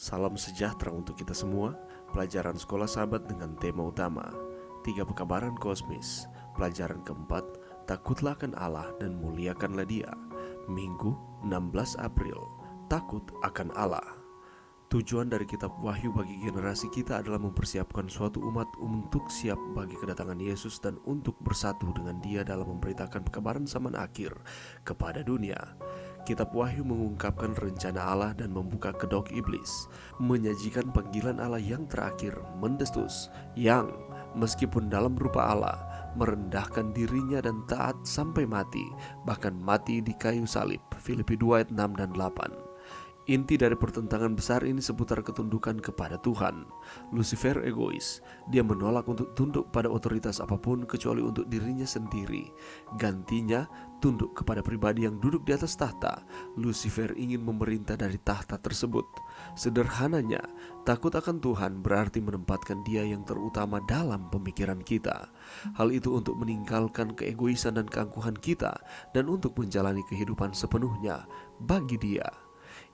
Salam sejahtera untuk kita semua. Pelajaran Sekolah Sahabat dengan tema utama 3 Pekabaran Kosmis. Pelajaran keempat, takutlah akan Allah dan muliakanlah Dia. Minggu 16 April, takut akan Allah. Tujuan dari kitab Wahyu bagi generasi kita adalah mempersiapkan suatu umat untuk siap bagi kedatangan Yesus dan untuk bersatu dengan Dia dalam memberitakan pekabaran zaman akhir kepada dunia. Kitab Wahyu mengungkapkan rencana Allah dan membuka kedok iblis, menyajikan panggilan Allah yang terakhir, mendestus, yang meskipun dalam rupa Allah, merendahkan dirinya dan taat sampai mati, bahkan mati di kayu salib. Filipi 2 ayat 6 dan 8. Inti dari pertentangan besar ini seputar ketundukan kepada Tuhan. Lucifer egois. Dia menolak untuk tunduk pada otoritas apapun kecuali untuk dirinya sendiri. Gantinya, tunduk kepada pribadi yang duduk di atas tahta. Lucifer ingin memerintah dari tahta tersebut. Sederhananya, takut akan Tuhan berarti menempatkan Dia yang terutama dalam pemikiran kita. Hal itu untuk meninggalkan keegoisan dan keangkuhan kita dan untuk menjalani kehidupan sepenuhnya bagi Dia.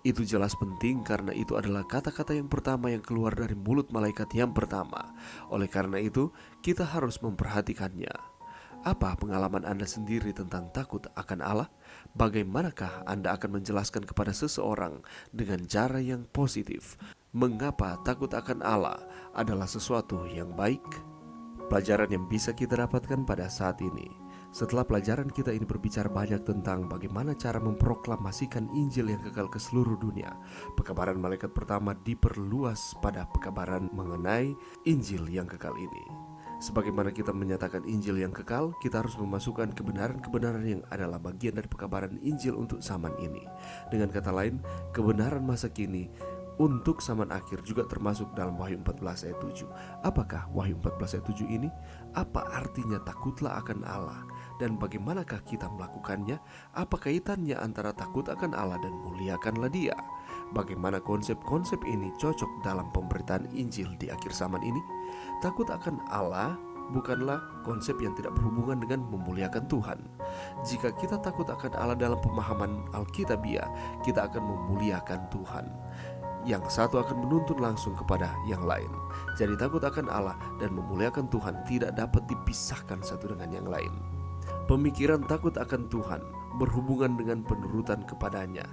Itu jelas penting karena itu adalah kata-kata yang pertama yang keluar dari mulut malaikat yang pertama. Oleh karena itu, kita harus memperhatikannya. Apa pengalaman Anda sendiri tentang takut akan Allah? Bagaimanakah Anda akan menjelaskan kepada seseorang dengan cara yang positif mengapa takut akan Allah adalah sesuatu yang baik? Pelajaran yang bisa kita dapatkan pada saat ini. Setelah pelajaran kita ini berbicara banyak tentang bagaimana cara memproklamasikan Injil yang kekal ke seluruh dunia, pekabaran malaikat pertama diperluas pada pekabaran mengenai Injil yang kekal ini. Sebagaimana kita menyatakan Injil yang kekal, kita harus memasukkan kebenaran-kebenaran yang adalah bagian dari pekabaran Injil untuk zaman ini. Dengan kata lain, kebenaran masa kini untuk zaman akhir juga termasuk dalam Wahyu 14 ayat 7. Apakah Wahyu 14 ayat 7 ini? Apa artinya takutlah akan Allah? Dan bagaimanakah kita melakukannya? Apa kaitannya antara takut akan Allah dan muliakanlah Dia? Bagaimana konsep-konsep ini cocok dalam pemberitaan Injil di akhir zaman ini? Takut akan Allah bukanlah konsep yang tidak berhubungan dengan memuliakan Tuhan. Jika kita takut akan Allah dalam pemahaman Alkitabiah, kita akan memuliakan Tuhan. Yang satu akan menuntun langsung kepada yang lain. Jadi takut akan Allah dan memuliakan Tuhan tidak dapat dipisahkan satu dengan yang lain. Pemikiran takut akan Tuhan berhubungan dengan penurutan kepadanya.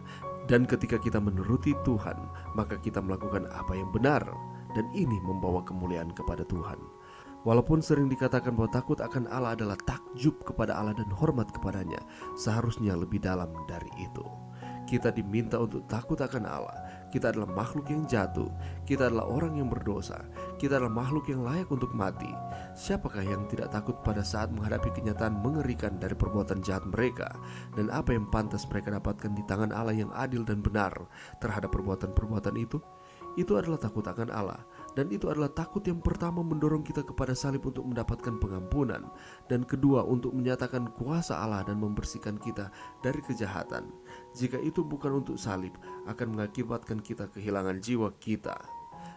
Dan ketika kita menuruti Tuhan, maka kita melakukan apa yang benar. Dan ini membawa kemuliaan kepada Tuhan. Walaupun sering dikatakan bahwa takut akan Allah adalah takjub kepada Allah dan hormat kepadanya, seharusnya lebih dalam dari itu. Kita diminta untuk takut akan Allah. Kita adalah makhluk yang jatuh. Kita adalah orang yang berdosa. Kita adalah makhluk yang layak untuk mati. Siapakah yang tidak takut pada saat menghadapi kenyataan mengerikan dari perbuatan jahat mereka? Dan apa yang pantas mereka dapatkan di tangan Allah yang adil dan benar terhadap perbuatan-perbuatan itu? Itu adalah takut akan Allah. Dan itu adalah takut yang pertama mendorong kita kepada salib untuk mendapatkan pengampunan. Dan kedua untuk menyatakan kuasa Allah dan membersihkan kita dari kejahatan. Jika itu bukan untuk salib, akan mengakibatkan kita kehilangan jiwa kita.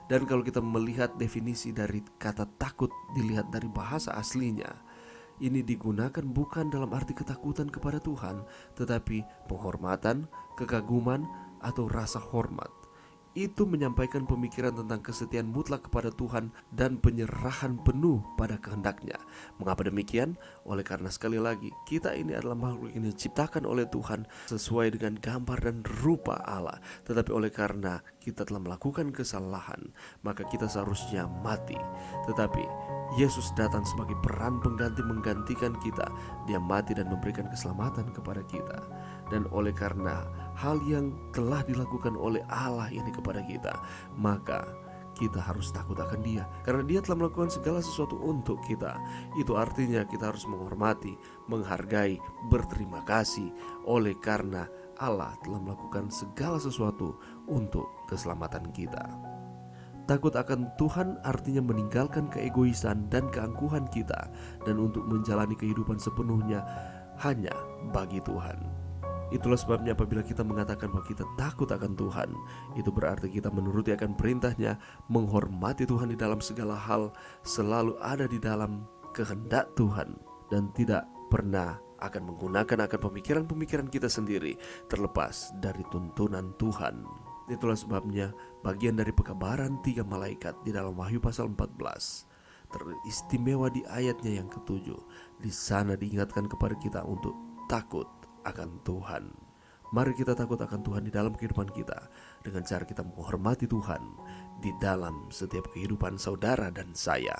Dan kalau kita melihat definisi dari kata takut dilihat dari bahasa aslinya, ini digunakan bukan dalam arti ketakutan kepada Tuhan, tetapi penghormatan, kekaguman, atau rasa hormat. Itu menyampaikan pemikiran tentang kesetiaan mutlak kepada Tuhan dan penyerahan penuh pada kehendaknya. Mengapa demikian? Oleh karena sekali lagi, kita ini adalah makhluk yang diciptakan oleh Tuhan sesuai dengan gambar dan rupa Allah. Tetapi oleh karena kita telah melakukan kesalahan, maka kita seharusnya mati. Tetapi Yesus datang sebagai peran pengganti menggantikan kita. Dia mati dan memberikan keselamatan kepada kita. Dan oleh karena hal yang telah dilakukan oleh Allah ini kepada kita, maka kita harus takut akan Dia, karena Dia telah melakukan segala sesuatu untuk kita. Itu artinya kita harus menghormati, menghargai, berterima kasih oleh karena Allah telah melakukan segala sesuatu untuk keselamatan kita. Takut akan Tuhan artinya meninggalkan keegoisan dan keangkuhan kita dan untuk menjalani kehidupan sepenuhnya hanya bagi Tuhan. Itulah sebabnya apabila kita mengatakan bahwa kita takut akan Tuhan, itu berarti kita menuruti akan perintahnya, menghormati Tuhan di dalam segala hal, selalu ada di dalam kehendak Tuhan, dan tidak pernah akan menggunakan akan pemikiran-pemikiran kita sendiri terlepas dari tuntunan Tuhan. Itulah sebabnya bagian dari pekabaran 3 malaikat di dalam Wahyu pasal 14. Teristimewa di ayatnya yang ketujuh. Di sana diingatkan kepada kita untuk takut akan Tuhan. Mari kita takut akan Tuhan di dalam kehidupan kita dengan cara kita menghormati Tuhan di dalam setiap kehidupan saudara dan saya.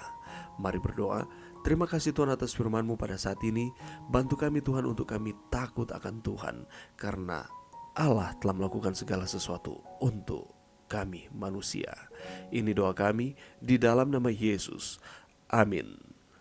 Mari berdoa. Terima kasih Tuhan atas firman-Mu pada saat ini. Bantu kami Tuhan untuk kami takut akan Tuhan, karena Allah telah melakukan segala sesuatu untuk kami manusia. Ini doa kami di dalam nama Yesus. Amin.